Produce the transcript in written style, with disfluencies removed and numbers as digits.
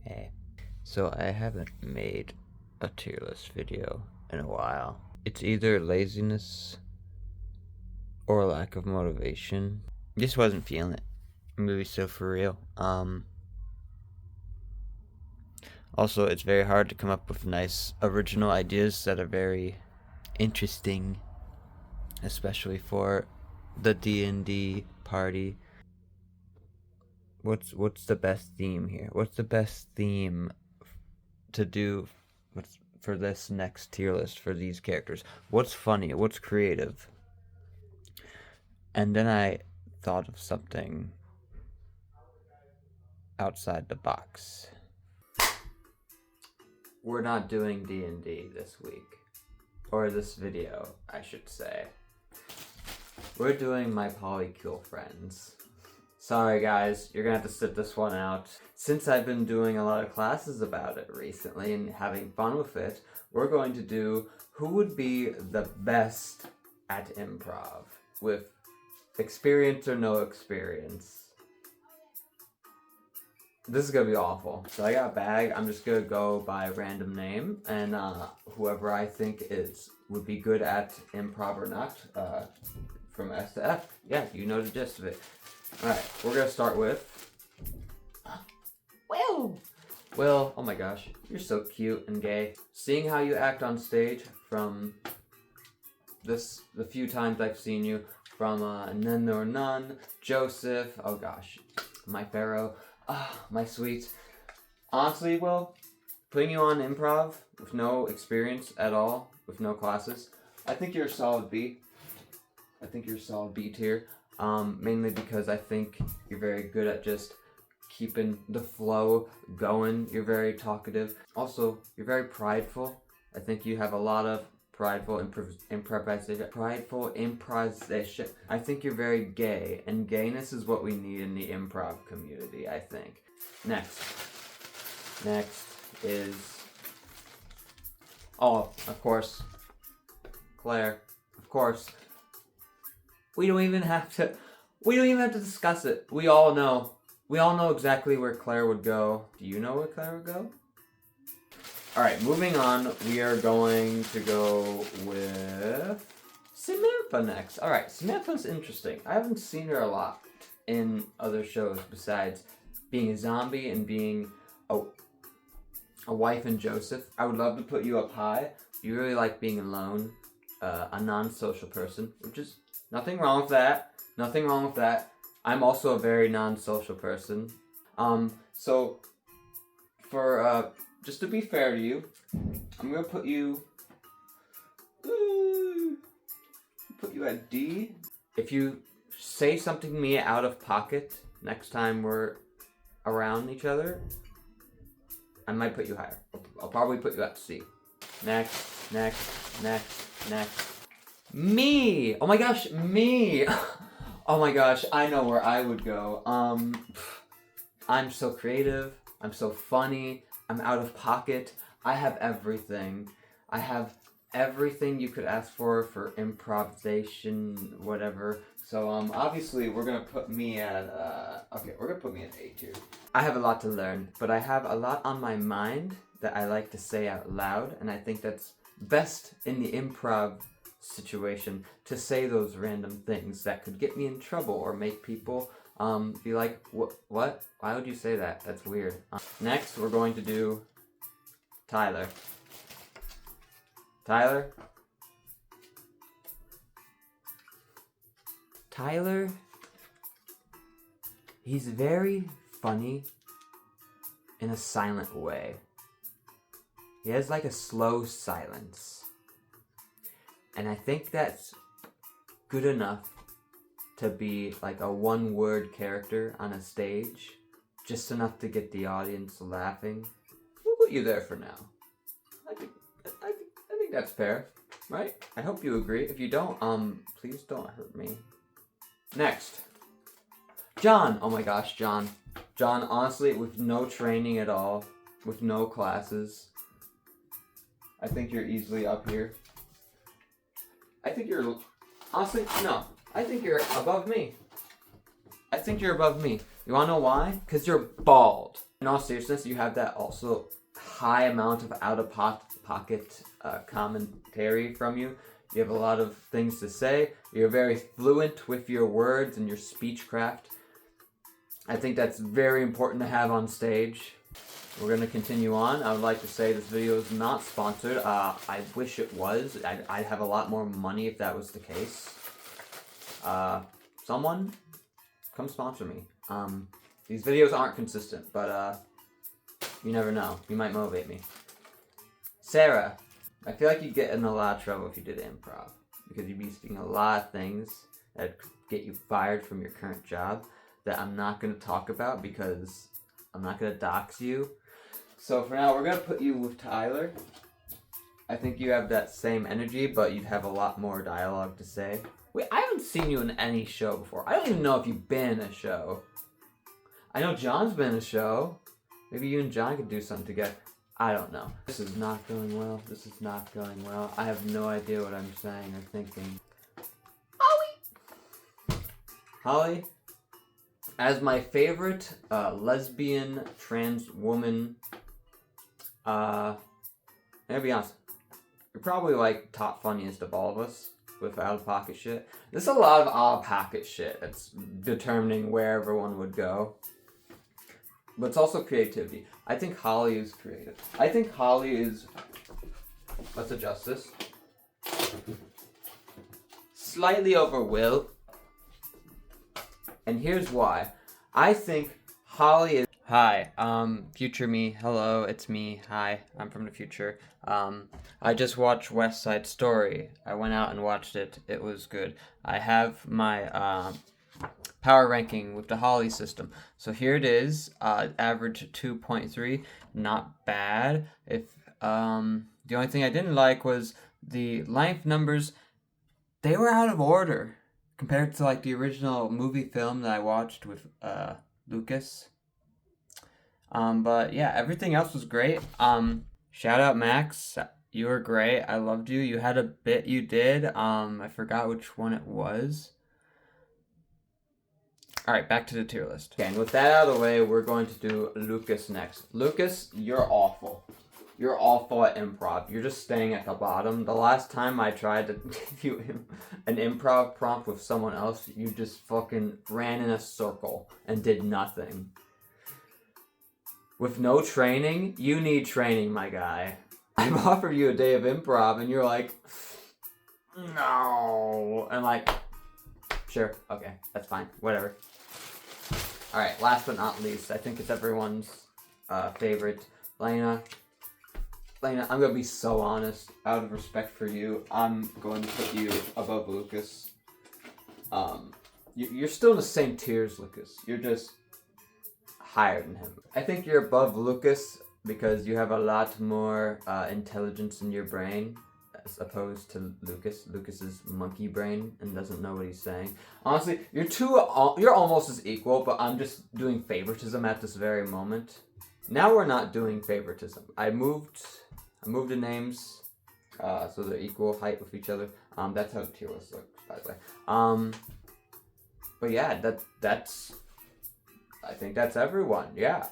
Hey, so I haven't made a tier list video in a while. It's either laziness or lack of motivation. Just wasn't feeling it. I'm gonna be so for real. Also, it's very hard to come up with nice original ideas that are very interesting, especially for the D&D party. What's the best theme here? What's the best theme to do for this next tier list for these characters? What's funny? What's creative? And then I thought of something outside the box. We're not doing D&D this week. Or this video, I should say. We're doing My Polycule Friends. Sorry guys, you're gonna have to sit this one out. Since I've been doing a lot of classes about it recently and having fun with it, we're going to do who would be the best at improv with experience or no experience. This is gonna be awful. So I got a bag. I'm just gonna go by a random name, and whoever I think would be good at improv or not, from S to F. Yeah, you know the gist of it. All right, we're gonna start with Will. Will, oh my gosh, you're so cute and gay. Seeing how you act on stage from the few times I've seen you, from And Then There Were None, Joseph, oh gosh, My Pharaoh. My sweet. Honestly, Will, putting you on improv with no experience at all, with no classes, I think you're a solid B. I think you're a solid B tier. Mainly because I think you're very good at just keeping the flow going. You're very talkative. Also, you're very prideful. I think you have a lot of prideful improvisation. I think you're very gay, and gayness is what we need in the improv community, I think. Next is, oh, of course, Claire. Of course. We don't even have to discuss it. We all know exactly where Claire would go. Do you know where Claire would go? Alright, moving on, we are going to go with Samantha next. Alright, Samantha's interesting. I haven't seen her a lot in other shows besides being a zombie and being a wife in Joseph. I would love to put you up high. You really like being alone, a non-social person, which is nothing wrong with that. Nothing wrong with that. I'm also a very non-social person. So for just to be fair to you, I'm gonna put you at D. If you say something to me out of pocket next time we're around each other, I might put you higher. I'll probably put you at C. Next. Me! Oh my gosh, me! Oh my gosh, I know where I would go. I'm so creative. I'm so funny. I'm out of pocket. I have everything. I have everything you could ask for improvisation, whatever. So, obviously we're gonna put me at, we're gonna put me at A tier. I have a lot to learn, but I have a lot on my mind that I like to say out loud, and I think that's best in the improv situation, to say those random things that could get me in trouble or make people be like, what? Why would you say that? That's weird. Next, we're going to do Tyler. Tyler, he's very funny in a silent way. He has like a slow silence. And I think that's good enough to be like a one-word character on a stage. Just enough to get the audience laughing. We'll put you there for now. I think that's fair, right? I hope you agree. If you don't, please don't hurt me. Next. John. Oh my gosh, John. John, honestly, with no training at all, with no classes, I think you're easily up here. I think you're, honestly, no. I think you're above me. You wanna know why? Because you're bald. In all seriousness, you have that also high amount of out-of-pocket commentary from you. You have a lot of things to say. You're very fluent with your words and your speechcraft. I think that's very important to have on stage. We're going to continue on. I would like to say this video is not sponsored. I wish it was. I'd have a lot more money if that was the case. Someone, come sponsor me. These videos aren't consistent, but you never know. You might motivate me. Sarah, I feel like you'd get in a lot of trouble if you did improv. Because you'd be speaking a lot of things that could get you fired from your current job that I'm not going to talk about because I'm not going to dox you. So for now, we're going to put you with Tyler. I think you have that same energy, but you'd have a lot more dialogue to say. Wait, I haven't seen you in any show before. I don't even know if you've been in a show. I know John's been in a show. Maybe you and John could do something together. I don't know. This is not going well. This is not going well. I have no idea what I'm saying or thinking. Holly, as my favorite lesbian trans woman, I'm gonna be honest, you're probably like top funniest of all of us with out-of-pocket shit. There's a lot of out-of-pocket shit that's determining where everyone would go. But it's also creativity. I think Holly is creative. I think Holly is... Let's adjust this. Slightly over Will. And here's why. I think Holly is... Hi, future me. Hello, it's me. Hi, I'm from the future. I just watched West Side Story. I went out and watched it. It was good. I have my power ranking with the Holly system. So here it is. Average 2.3. Not bad. If the only thing I didn't like was the length numbers. They were out of order compared to like the original movie film that I watched with Lucas. But yeah, everything else was great. Shout out Max. You were great. I loved you. You had a bit you did. I forgot which one it was. Alright, back to the tier list. Okay, and with that out of the way, we're going to do Lucas next. Lucas, you're awful. You're awful at improv. You're just staying at the bottom. The last time I tried to give you an improv prompt with someone else, you just fucking ran in a circle and did nothing. With no training, you need training, my guy. I've offered you a day of improv and you're like, no. And like, sure, okay, that's fine, whatever. Alright, last but not least, I think it's everyone's favorite, Lena. Lena, I'm gonna be so honest, out of respect for you, I'm going to put you above Lucas. You're still in the same tier as Lucas. You're just higher than him. I think you're above Lucas because you have a lot more intelligence in your brain as opposed to Lucas. Lucas is monkey brain and doesn't know what he's saying. Honestly, you're almost as equal, but I'm just doing favoritism at this very moment. Now we're not doing favoritism. I moved the names so they're equal height with each other. That's how the tier list looks, by the way. But yeah, that's I think that's everyone. Yeah.